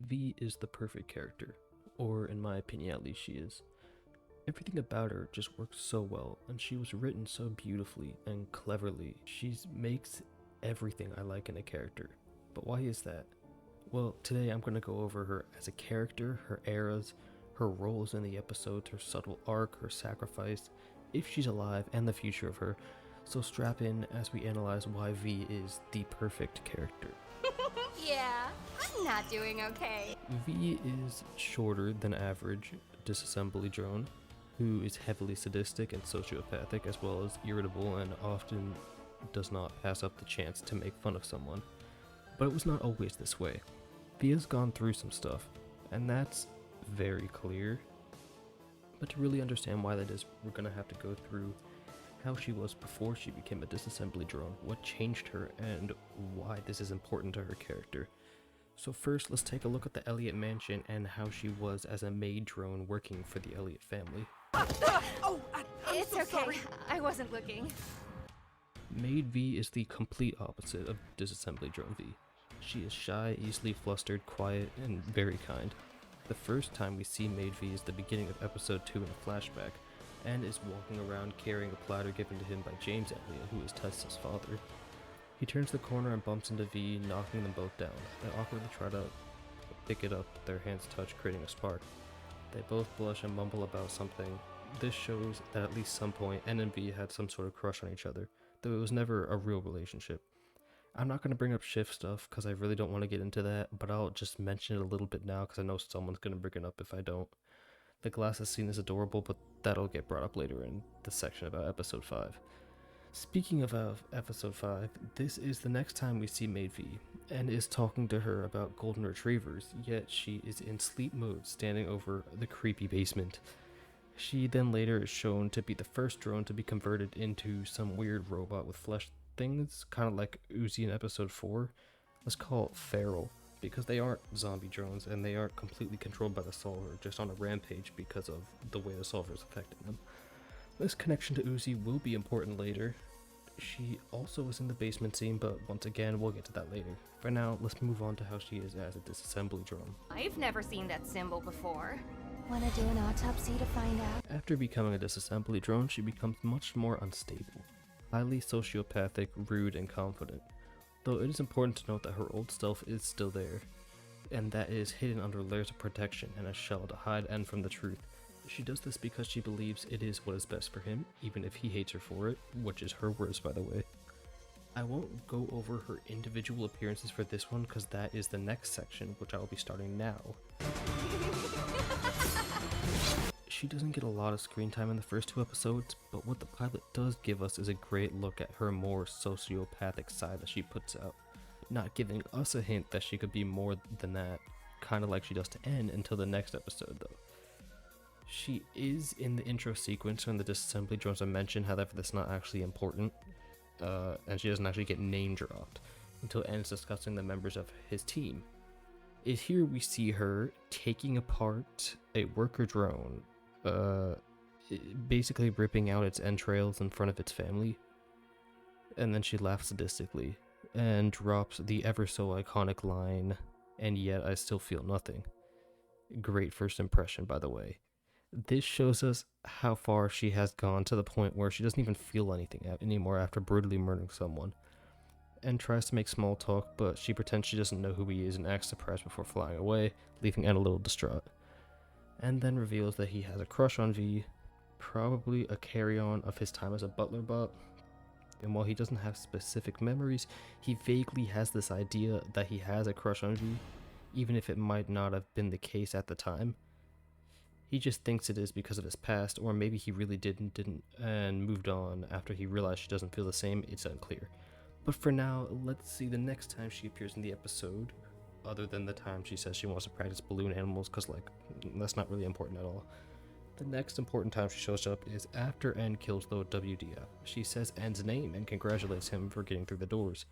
V is the perfect character, or in my opinion at least she is. Everything about her just works so well, and she was written so beautifully and cleverly. She makes everything I like in a character. But why is that? Well, today I'm going to go over her as a character, her eras, her roles in the episodes, her subtle arc, her sacrifice, if she's alive, and the future of her. So strap in as we analyze why V is the perfect character. Yeah, I'm not doing okay. V is shorter than average disassembly drone, who is heavily sadistic and sociopathic, as well as irritable and often does not pass up the chance to make fun of someone. But it was not always this way. V has gone through some stuff, and that's very clear. But to really understand why that is, we're going to have to go through how she was before she became a disassembly drone, what changed her, and why this is important to her character. So first, let's take a look at the Elliot mansion and how she was as a maid drone working for the Elliot family. It's so okay. Sorry. I wasn't looking. Maid V is the complete opposite of disassembly drone V. She is shy, easily flustered, quiet, and very kind. The first time we see Maid V is the beginning of episode 2 in a flashback, and is walking around carrying a platter given to him by James Elliot, who is Tessa's father. He turns the corner and bumps into V, knocking them both down. They awkwardly try to pick it up, but their hands touch, creating a spark. They both blush and mumble about something. This shows that at least some point N and V had some sort of crush on each other, though it was never a real relationship. I'm not going to bring up shift stuff because I really don't want to get into that, but I'll just mention it a little bit now because I know someone's going to bring it up if I don't. The glasses scene is adorable, but that'll get brought up later in the section about episode 5. Speaking of episode 5, this is the next time we see Maid V, and is talking to her about golden retrievers, yet she is in sleep mode standing over the creepy basement. She then later is shown to be the first drone to be converted into some weird robot with flesh things, kind of like Uzi in episode 4. Let's call it feral, because they aren't zombie drones and they aren't completely controlled by the solver, just on a rampage because of the way the solver is affecting them. This connection to Uzi will be important later. She also was in the basement scene, but once again, we'll get to that later. For now, let's move on to how she is as a disassembly drone. I've never seen that symbol before. Wanna do an autopsy to find out? After becoming a disassembly drone, she becomes much more unstable, highly sociopathic, rude, and confident. Though it is important to note that her old self is still there, and that it is hidden under layers of protection and a shell to hide N from the truth. She does this because she believes it is what is best for him, even if he hates her for it, which is her words by the way. I won't go over her individual appearances for this one because that is the next section, which I will be starting now. She doesn't get a lot of screen time in the first 2 episodes, but what the pilot does give us is a great look at her more sociopathic side that she puts out, not giving us a hint that she could be more than that, kind of like she does to N until the next episode though. She is in the intro sequence when the disassembly drones are mentioned, however that's not actually important, and she doesn't actually get name dropped until N is discussing the members of his team. Here we see her taking apart a worker drone, basically ripping out its entrails in front of its family, and then she laughs sadistically and drops the ever so iconic line, "And yet I still feel nothing." Great first impression, by the way. This shows us how far she has gone to the point where she doesn't even feel anything anymore after brutally murdering someone, and tries to make small talk, but she pretends she doesn't know who he is and acts surprised before flying away, leaving Anne a little distraught, and then reveals that he has a crush on V, probably a carry-on of his time as a butler bot. And while he doesn't have specific memories, he vaguely has this idea that he has a crush on V, even if it might not have been the case at the time. He just thinks it is because of his past, or maybe he really didn't and moved on after he realized she doesn't feel the same. It's unclear. But for now, let's see the next time she appears in the episode, other than the time she says she wants to practice balloon animals, because that's not really important at all. The next important time she shows up is after N kills the WDF. She says N's name and congratulates him for getting through the doors.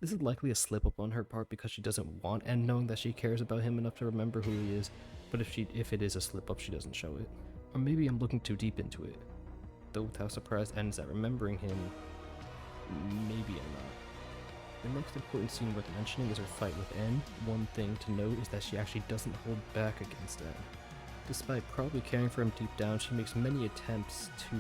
This is likely a slip up on her part because she doesn't want N knowing that she cares about him enough to remember who he is, but if it is a slip up, she doesn't show it. Or maybe I'm looking too deep into it. Though with how surprised N is at remembering him, maybe I'm not. The next important scene worth mentioning is her fight with N. One thing to note is that she actually doesn't hold back against N. Despite probably caring for him deep down, she makes many attempts to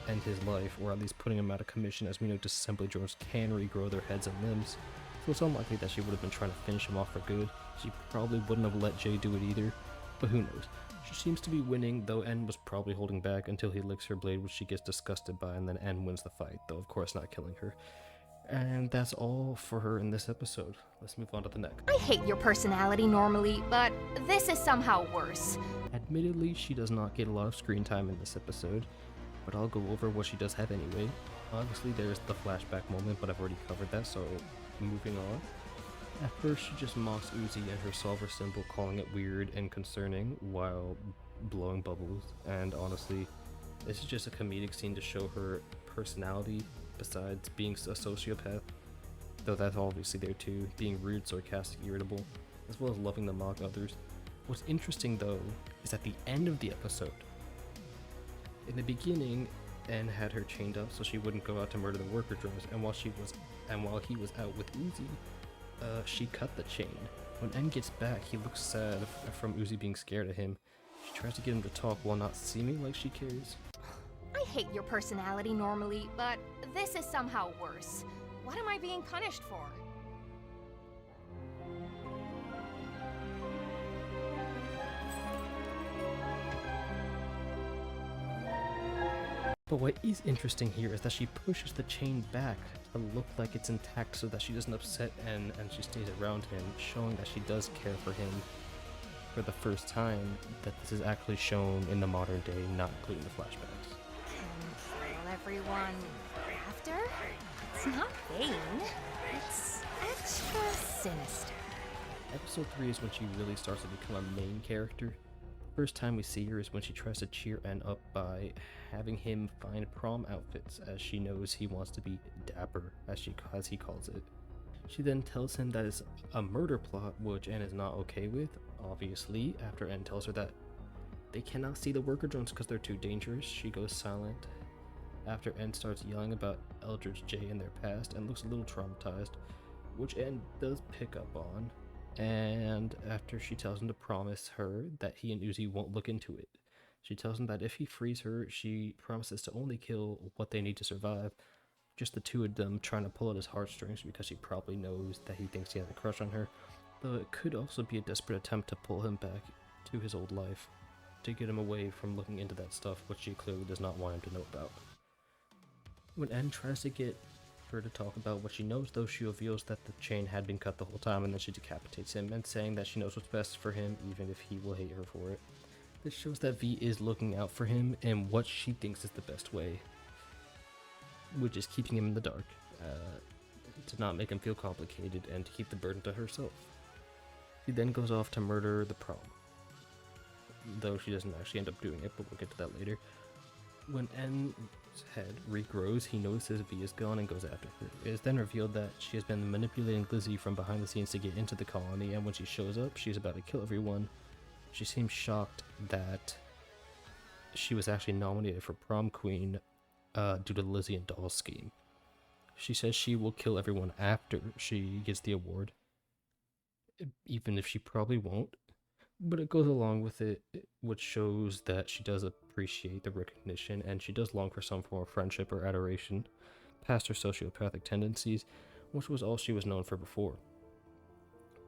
end his life, or at least putting him out of commission, as we know disassembly drones can regrow their heads and limbs, so it's unlikely that she would have been trying to finish him off for good. She probably wouldn't have let Jay do it either, but who knows. She seems to be winning, though N was probably holding back until he licks her blade, which she gets disgusted by, and then N wins the fight, though of course not killing her. And that's all for her in this episode. Let's move on to the next. I hate your personality normally, but this is somehow worse. Admittedly, she does not get a lot of screen time in this episode, but I'll go over what she does have anyway. Obviously there's the flashback moment, but I've already covered that, so moving on. At first she just mocks Uzi and her solver symbol, calling it weird and concerning while blowing bubbles, and honestly, this is just a comedic scene to show her personality besides being a sociopath, though that's obviously there too, being rude, sarcastic, irritable, as well as loving to mock others. What's interesting though is at the end of the episode, in the beginning, N had her chained up so she wouldn't go out to murder the worker drones, and while he was out with Uzi, she cut the chain. When N gets back, he looks sad from Uzi being scared of him. She tries to get him to talk while not seeming like she cares. I hate your personality normally, but this is somehow worse. What am I being punished for? But what is interesting here is that she pushes the chain back to look like it's intact so that she doesn't upset N and she stays around him, showing that she does care for him. For the first time, that this is actually shown in the modern day, not including the flashbacks. Control everyone after? It's not vain. It's extra sinister. Episode 3 is when she really starts to become a main character. First time we see her is when she tries to cheer N up by having him find prom outfits, as she knows he wants to be dapper, as he calls it. She then tells him that it's a murder plot, which N is not okay with, obviously. After N tells her that they cannot see the worker drones because they're too dangerous, she goes silent. After N starts yelling about Eldridge J and their past and looks a little traumatized, which N does pick up on. And after she tells him to promise her that he and Uzi won't look into it. She tells him that if he frees her, she promises to only kill what they need to survive. Just the two of them trying to pull at his heartstrings because she probably knows that he thinks he has a crush on her. Though it could also be a desperate attempt to pull him back to his old life, to get him away from looking into that stuff which she clearly does not want him to know about. When N tries to get her to talk about what she knows, though, she reveals that the chain had been cut the whole time, and then she decapitates him, and saying that she knows what's best for him even if he will hate her for it. This shows that V is looking out for him and what she thinks is the best way, which is keeping him in the dark, to not make him feel complicated and to keep the burden to herself. She then goes off to murder the prom, though she doesn't actually end up doing it, but we'll get to that later. When N's head regrows, he notices V is gone and goes after her. It is then revealed that she has been manipulating Lizzie from behind the scenes to get into the colony, and when she shows up, she's about to kill everyone. She seems shocked that she was actually nominated for prom queen due to Lizzie and Doll's scheme. She says she will kill everyone after she gets the award, even if she probably won't. But it goes along with it, which shows that she does appreciate the recognition, and she does long for some form of friendship or adoration, past her sociopathic tendencies, which was all she was known for before.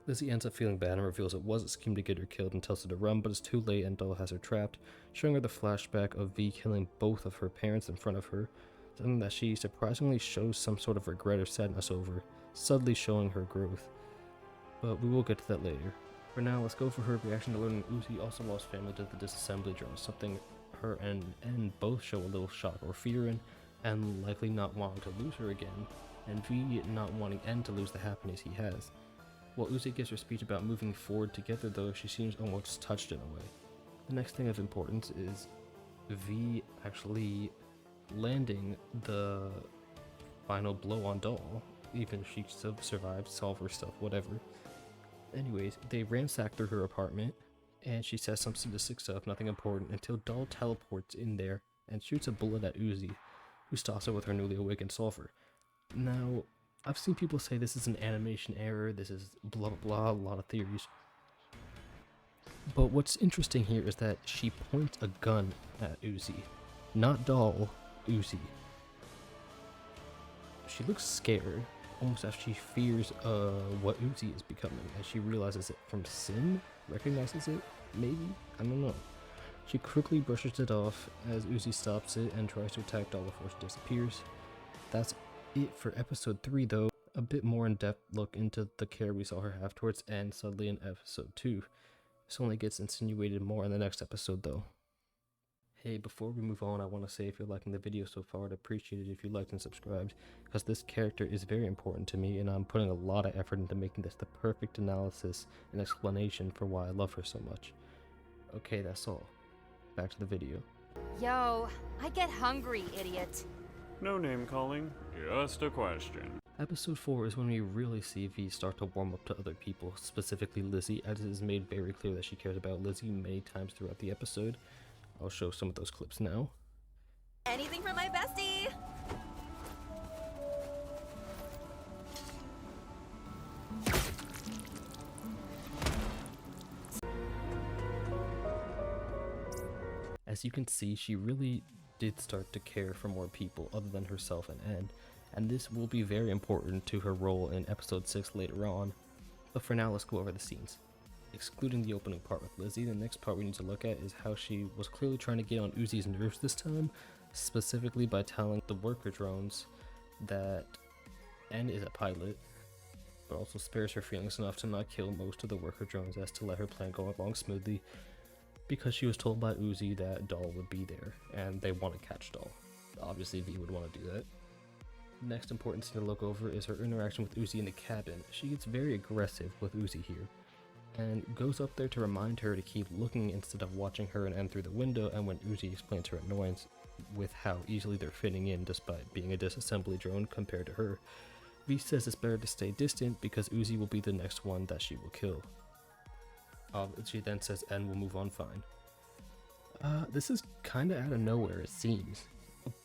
Lizzie ends up feeling bad and reveals it was a scheme to get her killed and tells her to run, but it's too late and Doll has her trapped, showing her the flashback of V killing both of her parents in front of her, something that she surprisingly shows some sort of regret or sadness over, subtly showing her growth. But we will get to that later. For now, let's go for her reaction to learning Uzi also lost family to the disassembly drone, something her and N both show a little shock or fear in, and likely not wanting to lose her again, and V not wanting N to lose the happiness he has. While Uzi gives her speech about moving forward together, though, she seems almost touched in a way. The next thing of importance is V actually landing the final blow on Doll, even if she survived, solve her stuff, whatever. Anyways, they ransack through her apartment, and she says some sadistic stuff, nothing important, until Doll teleports in there and shoots a bullet at Uzi, who stops her with her newly awakened solver. Now, I've seen people say this is an animation error, this is blah blah blah, a lot of theories. But what's interesting here is that she points a gun at Uzi. Not Doll, Uzi. She looks scared, almost as she fears what Uzi is becoming, as she realizes it from Sin, recognizes it, maybe? I don't know. She quickly brushes it off as Uzi stops it and tries to attack Doll before she disappears. That's it for episode 3 though. A bit more in-depth look into the care we saw her have towards end suddenly in episode 2. This only gets insinuated more in the next episode though. Hey, before we move on, I want to say if you're liking the video so far, I'd appreciate it if you liked and subscribed, because this character is very important to me and I'm putting a lot of effort into making this the perfect analysis and explanation for why I love her so much. Okay, that's all. Back to the video. Yo, I get hungry, idiot. No name calling, just a question. Episode 4 is when we really see V start to warm up to other people, specifically Lizzie, as it is made very clear that she cares about Lizzie many times throughout the episode. I'll show some of those clips now. Anything for my bestie? As you can see, she really did start to care for more people other than herself and Ed, and this will be very important to her role in episode 6 later on. But for now, let's go over the scenes. Excluding the opening part with Lizzie, the next part we need to look at is how she was clearly trying to get on Uzi's nerves this time, specifically by telling the worker drones that N is a pilot, but also spares her feelings enough to not kill most of the worker drones as to let her plan go along smoothly, because she was told by Uzi that Doll would be there, and they want to catch Doll. Obviously V would want to do that. Next important scene to look over is her interaction with Uzi in the cabin. She gets very aggressive with Uzi here, and goes up there to remind her to keep looking instead of watching her and N through the window, and when Uzi explains her annoyance with how easily they're fitting in despite being a disassembly drone compared to her, V says it's better to stay distant because Uzi will be the next one that she will kill. She then says N will move on fine. This is kinda out of nowhere it seems,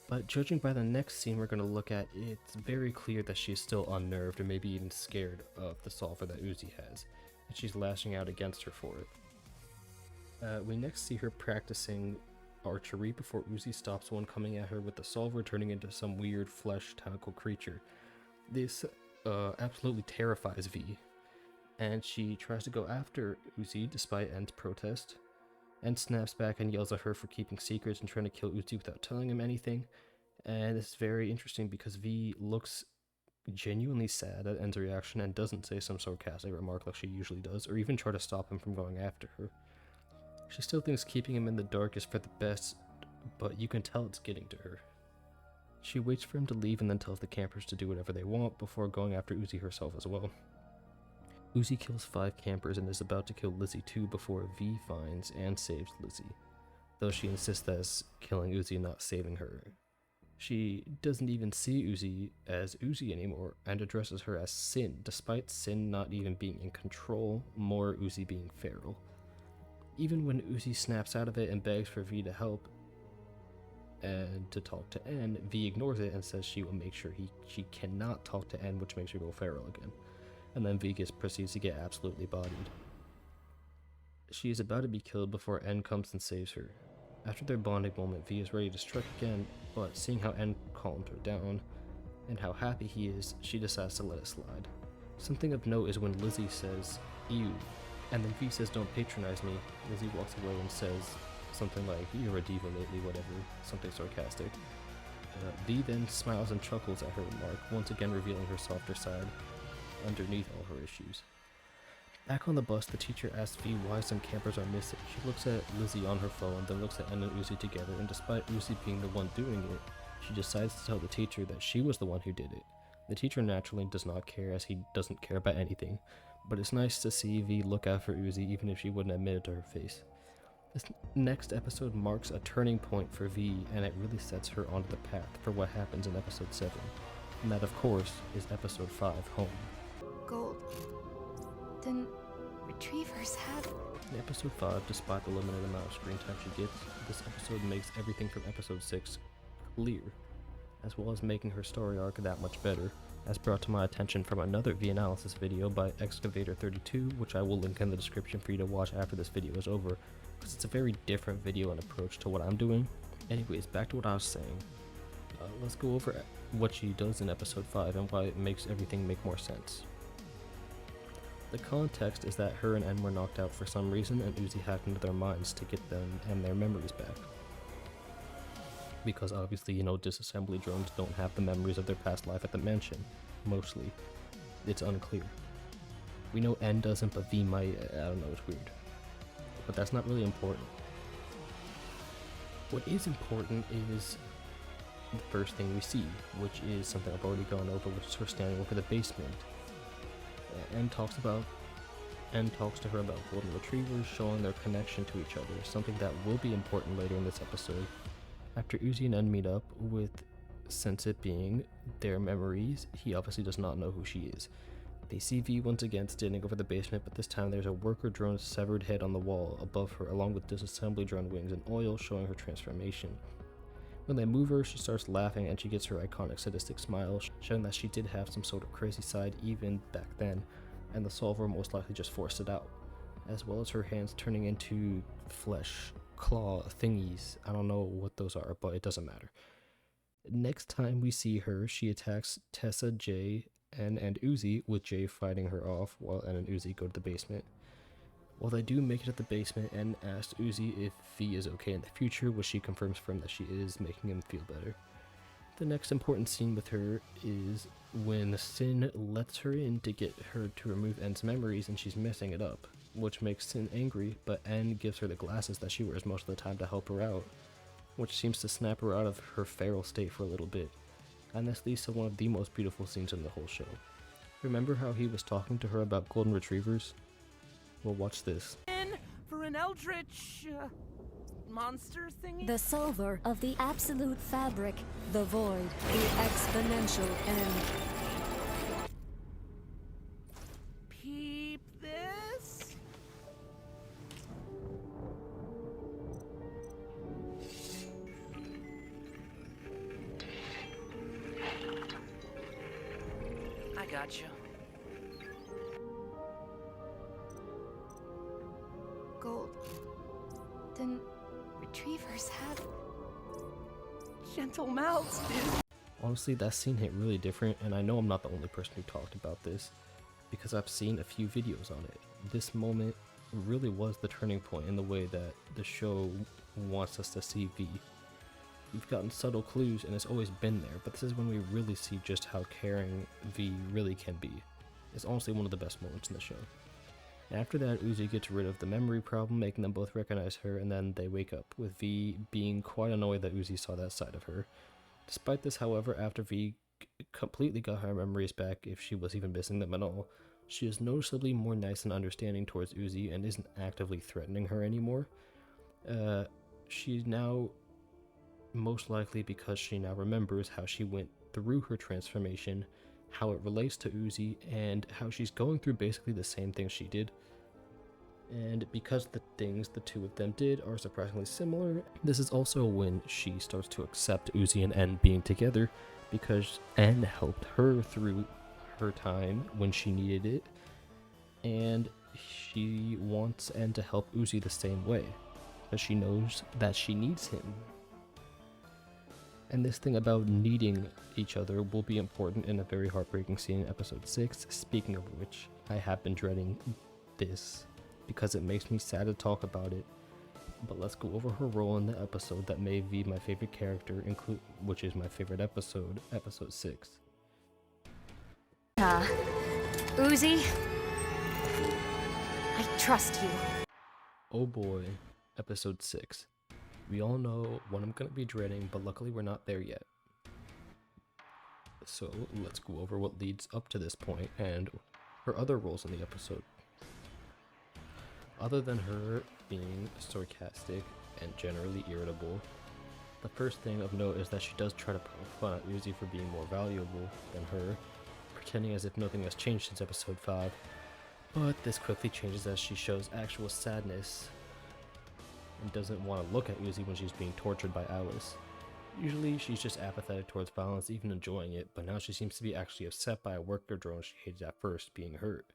but judging by the next scene we're gonna look at, it's very clear that she's still unnerved or maybe even scared of the solver that Uzi has, and she's lashing out against her for it. We next see her practicing archery before Uzi stops one coming at her with the solver turning into some weird flesh tentacle creature. This absolutely terrifies V, and she tries to go after Uzi despite N's protest. N snaps back and yells at her for keeping secrets and trying to kill Uzi without telling him anything. And this is very interesting because V looks genuinely sad at N's reaction and doesn't say some sarcastic remark like she usually does, or even try to stop him from going after her. She still thinks keeping him in the dark is for the best, but you can tell it's getting to her. She waits for him to leave and then tells the campers to do whatever they want before going after Uzi herself as well. Uzi kills 5 campers and is about to kill Lizzie too before V finds and saves Lizzie, though she insists that it's killing Uzi, not saving her. She doesn't even see Uzi as Uzi anymore and addresses her as Sin, despite Sin not even being in control, more Uzi being feral. Even when Uzi snaps out of it and begs for V to help and to talk to N, V ignores it and says she will make sure she cannot talk to N, which makes her go feral again. And then V proceeds to get absolutely bodied. She is about to be killed before N comes and saves her. After their bonding moment, V is ready to strike again, but seeing how N calmed her down, and how happy he is, she decides to let it slide. Something of note is when Lizzie says, "Ew," and then V says, "Don't patronize me." Lizzie walks away and says something like, "You're a diva lately," whatever, something sarcastic. V then smiles and chuckles at her remark, once again revealing her softer side underneath all her issues. Back on the bus, the teacher asks V why some campers are missing. She looks at Lizzie on her phone, then looks at N and Uzi together, and despite Uzi being the one doing it, she decides to tell the teacher that she was the one who did it. The teacher naturally does not care, as he doesn't care about anything, but it's nice to see V look out for Uzi even if she wouldn't admit it to her face. This next episode marks a turning point for V, and it really sets her onto the path for what happens in episode 7, and that of course is episode 5, Home. Gold. Didn't retrievers have... In episode 5, despite the limited amount of screen time she gets, this episode makes everything from episode 6 clear, as well as making her story arc that much better. as brought to my attention from another V-analysis video by Excavator32, which I will link in the description for you to watch after this video is over, because it's a very different video and approach to what I'm doing. Anyways, back to what I was saying. Let's go over what she does in episode 5 and why it makes everything make more sense. The context is that her and N were knocked out for some reason, and Uzi hacked into their minds to get them and their memories back. Because obviously, you know, disassembly drones don't have the memories of their past life at the mansion. Mostly. It's unclear. We know N doesn't, but V might. I don't know, it's weird. But that's not really important. What is important is the first thing we see, which is something I've already gone over, which is her standing over the basement. N talks to her about golden retrievers, showing their connection to each other, something that will be important later in this episode. After Uzi and N meet up with Sensit being their memories, he obviously does not know who she is. They see V once again standing over the basement, but this time there's a worker drone's severed head on the wall above her, along with disassembly drone wings and oil showing her transformation. When they move her, she starts laughing and she gets her iconic sadistic smile, showing that she did have some sort of crazy side even back then, and the solver most likely just forced it out, as well as her hands turning into flesh claw thingies. I don't know what those are, but it doesn't matter. Next time we see her, she attacks Tessa, Jay, N, and Uzi, with Jay fighting her off while N and Uzi go to the basement. While they do make it to the basement, N asks Uzi if V is okay in the future, which she confirms for him that she is, making him feel better. The next important scene with her is when Sin lets her in to get her to remove N's memories and she's messing it up, which makes Sin angry, but N gives her the glasses that she wears most of the time to help her out, which seems to snap her out of her feral state for a little bit. And this leads to one of the most beautiful scenes in the whole show. Remember how he was talking to her about golden retrievers? Well, watch this. For an eldritch monster thingy? The solver of the absolute fabric, the void, the exponential end. Peep this? I got you. Gold. Then retrievers have... Gentle mouths, dude. Honestly, that scene hit really different, and I know I'm not the only person who talked about this, because I've seen a few videos on it. This moment really was the turning point in the way that the show wants us to see V. We've gotten subtle clues, and it's always been there, but this is when we really see just how caring V really can be. It's honestly one of the best moments in the show. After that, Uzi gets rid of the memory problem, making them both recognize her, and then they wake up, with V being quite annoyed that Uzi saw that side of her. Despite this, however, after V completely got her memories back, if she was even missing them at all, she is noticeably more nice and understanding towards Uzi and isn't actively threatening her anymore. She's now, most likely because she now remembers how she went through her transformation, how it relates to Uzi, and how she's going through basically the same things she did. And because the things the two of them did are surprisingly similar, this is also when she starts to accept Uzi and N being together, because N helped her through her time when she needed it, and she wants N to help Uzi the same way, because she knows that she needs him. And this thing about needing each other will be important in a very heartbreaking scene in episode 6, speaking of which, I have been dreading this, because it makes me sad to talk about it. But let's go over her role in the episode that made V my favorite character, which is my favorite episode, episode 6. Uzi, I trust you. Oh boy, episode 6. We all know what I'm gonna be dreading, but luckily we're not there yet. So let's go over what leads up to this point and her other roles in the episode. Other than her being sarcastic and generally irritable, the first thing of note is that she does try to poke fun at Uzi for being more valuable than her, pretending as if nothing has changed since episode 5. But this quickly changes as she shows actual sadness and doesn't want to look at Uzi when she's being tortured by Alice. Usually she's just apathetic towards violence, even enjoying it, but now she seems to be actually upset by a worker drone she hated at first being hurt.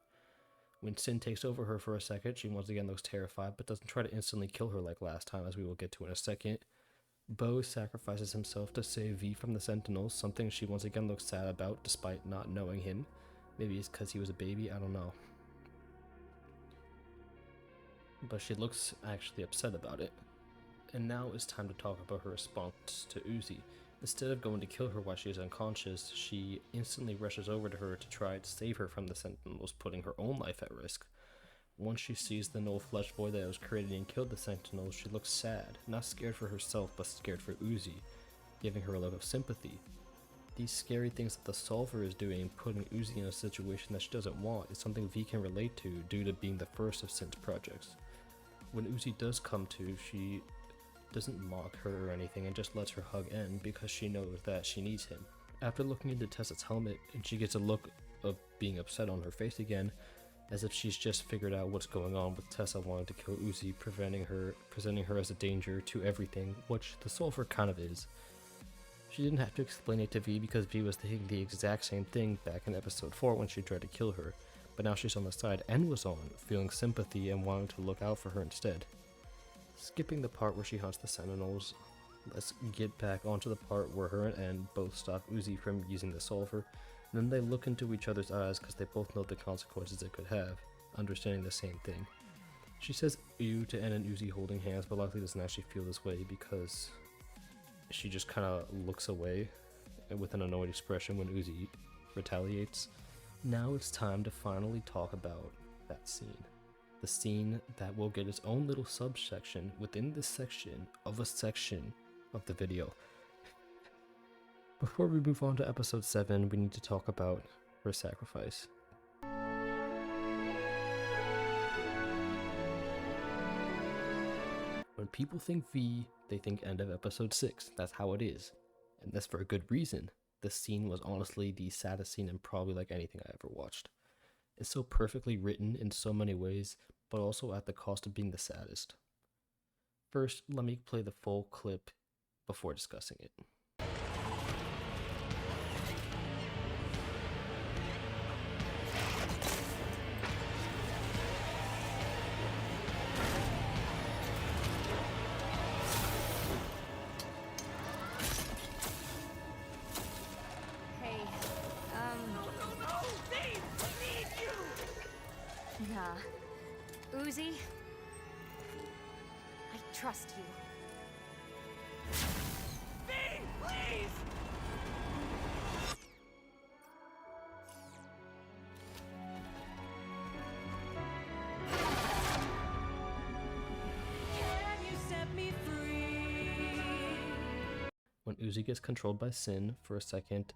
When Sin takes over her for a second, she once again looks terrified, but doesn't try to instantly kill her like last time, as we will get to in a second. Bo sacrifices himself to save V from the Sentinels, something she once again looks sad about despite not knowing him. Maybe it's because he was a baby, I don't know. But she looks actually upset about it. And now it's time to talk about her response to Uzi. Instead of going to kill her while she is unconscious, she instantly rushes over to her to try to save her from the Sentinels, putting her own life at risk. Once she sees the null flesh void that was created and killed the Sentinels, she looks sad, not scared for herself but scared for Uzi, giving her a look of sympathy. These scary things that the Solver is doing, putting Uzi in a situation that she doesn't want, is something V can relate to due to being the first of Sin's projects. When Uzi does come to, she doesn't mock her or anything and just lets her hug end because she knows that she needs him. After looking into Tessa's helmet, and she gets a look of being upset on her face again, as if she's just figured out what's going on with Tessa wanting to kill Uzi, presenting her as a danger to everything, which the Solver kind of is. She didn't have to explain it to V because V was thinking the exact same thing back in episode 4 when she tried to kill her, but now she's on the side N was on, feeling sympathy and wanting to look out for her instead. Skipping the part where she hunts the Sentinels, let's get back onto the part where her and N both stop Uzi from using the Solver, and then they look into each other's eyes because they both know the consequences it could have, understanding the same thing. She says ew to N and Uzi holding hands, but likely doesn't actually feel this way because she just kind of looks away with an annoyed expression when Uzi retaliates. Now it's time to finally talk about that scene. The scene that will get its own little subsection within this section of the video. Before we move on to episode 7, we need to talk about her sacrifice. When people think V, they think end of episode 6. That's how it is. And that's for a good reason. This scene was honestly the saddest scene in probably like anything I ever watched. It's so perfectly written in so many ways, but also at the cost of being the saddest. First, let me play the full clip before discussing it. Hey, No, Dave, we need you! nah. Uzi? I trust you. Dave, please! Can you set me free? When Uzi gets controlled by Sin for a second,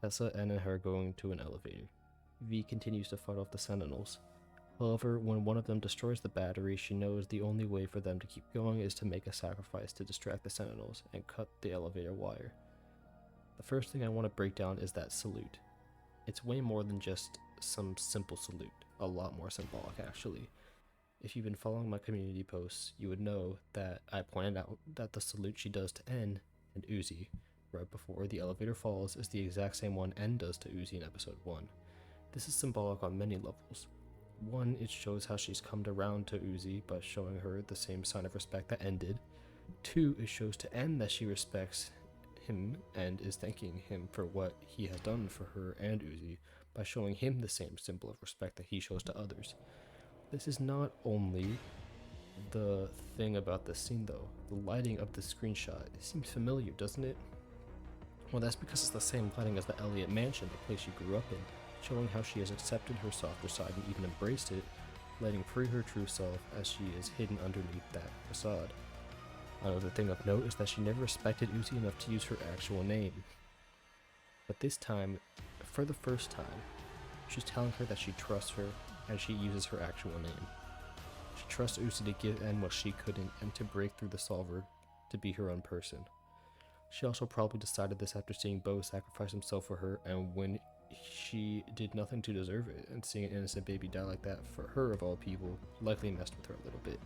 Tessa, N, and her go into an elevator. V continues to fight off the Sentinels. However, when one of them destroys the battery, she knows the only way for them to keep going is to make a sacrifice to distract the Sentinels and cut the elevator wire. The first thing I want to break down is that salute. It's way more than just some simple salute, a lot more symbolic actually. If you've been following my community posts, you would know that I pointed out that the salute she does to N and Uzi right before the elevator falls is the exact same one N does to Uzi in episode 1. This is symbolic on many levels. One, it shows how she's come around to Uzi by showing her the same sign of respect that N did. Two, it shows to N that she respects him and is thanking him for what he has done for her and Uzi by showing him the same symbol of respect that he shows to others. This is not only the thing about this scene though. The lighting of the screenshot, it seems familiar, doesn't it? Well, that's because it's the same lighting as the Elliott Mansion, the place she grew up in, showing how she has accepted her softer side and even embraced it, letting free her true self as she is hidden underneath that facade. Another thing of note is that she never respected Uzi enough to use her actual name. But this time, for the first time, she's telling her that she trusts her and she uses her actual name. She trusts Uzi to give N what she couldn't and to break through the Solver to be her own person. She also probably decided this after seeing Bo sacrifice himself for her, and when she did nothing to deserve it, and seeing an innocent baby die like that for her of all people likely messed with her a little bit.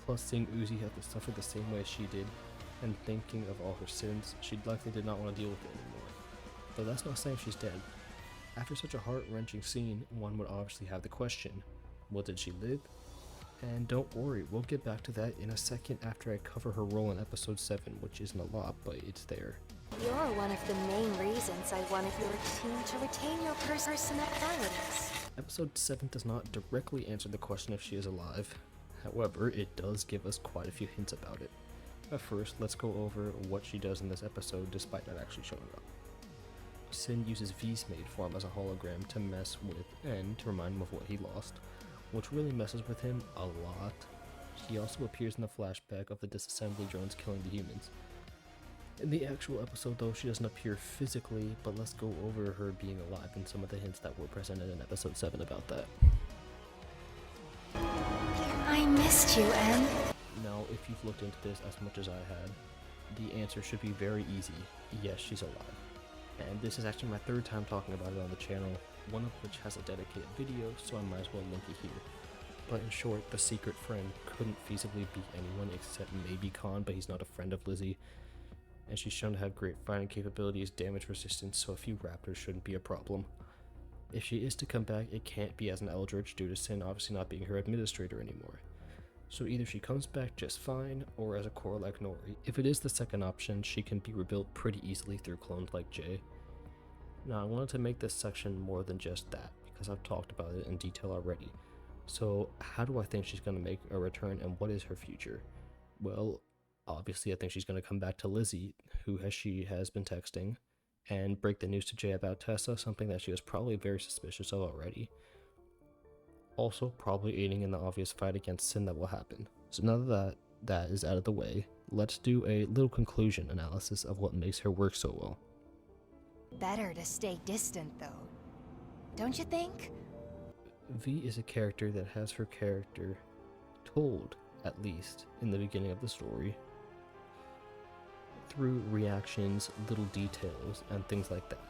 Plus, seeing Uzi have to suffer the same way she did and thinking of all her sins, she likely did not want to deal with it anymore. Though that's not saying she's dead. After such a heart-wrenching scene, one would obviously have the question, well, did she live? And don't worry, we'll get back to that in a second after I cover her role in episode 7, which isn't a lot, but it's there. You're one of the main reasons I wanted your team to retain your personalities. Episode 7 does not directly answer the question if she is alive. However, it does give us quite a few hints about it. But first, let's go over what she does in this episode despite not actually showing up. Sin uses V's maid form as a hologram to mess with and to remind him of what he lost, which really messes with him a lot. She also appears in the flashback of the disassembly drones killing the humans. In the actual episode though, she doesn't appear physically, but let's go over her being alive and some of the hints that were presented in episode 7 about that. I missed you, Em. Now, if you've looked into this as much as I had, the answer should be very easy. Yes, she's alive. And this is actually my third time talking about it on the channel, one of which has a dedicated video, so I might as well link it here. But in short, the secret friend couldn't feasibly be anyone except maybe Khan, but he's not a friend of Lizzie. And she's shown to have great fighting capabilities, damage resistance, so a few raptors shouldn't be a problem. If she is to come back, it can't be as an Eldritch due to Sin obviously not being her administrator anymore. So either she comes back just fine, or as a core like Nori. If it is the second option, she can be rebuilt pretty easily through clones like Jay. Now I wanted to make this section more than just that, because I've talked about it in detail already. So how do I think she's going to make a return, and what is her future? Well, obviously I think she's going to come back to Lizzie, who she has been texting, and break the news to Jay about Tessa, something that she was probably very suspicious of already. Also probably aiding in the obvious fight against Sin that will happen. So now that that is out of the way, let's do a little conclusion analysis of what makes her work so well. Better to stay distant, though. Don't you think? V is a character that has her character told, at least, in the beginning of the story, through reactions, little details, and things like that.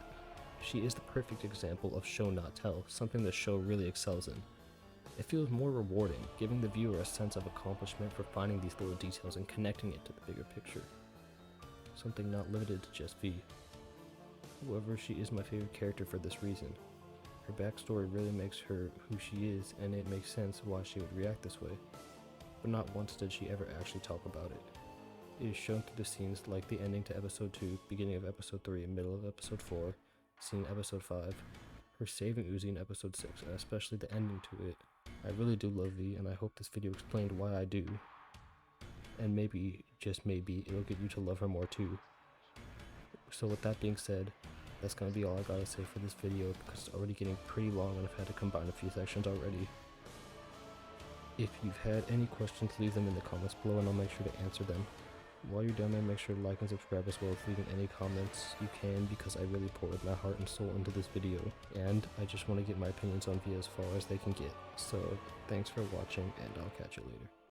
She is the perfect example of show not tell, something the show really excels in. It feels more rewarding, giving the viewer a sense of accomplishment for finding these little details and connecting it to the bigger picture. Something not limited to just V. However, she is my favorite character for this reason. Her backstory really makes her who she is, and it makes sense why she would react this way. But not once did she ever actually talk about it. It is shown through the scenes like the ending to episode 2, beginning of episode 3, middle of episode 4, scene episode 5, her saving Uzi in episode 6, and especially the ending to it. I really do love V, and I hope this video explained why I do. And maybe, just maybe, it'll get you to love her more too. So with that being said, that's gonna be all I gotta say for this video, because it's already getting pretty long and I've had to combine a few sections already. If you've had any questions, leave them in the comments below and I'll make sure to answer them. While you're down there, make sure to like and subscribe as well as leaving any comments you can, because I really poured my heart and soul into this video, and I just want to get my opinions on V as far as they can get. So thanks for watching, and I'll catch you later.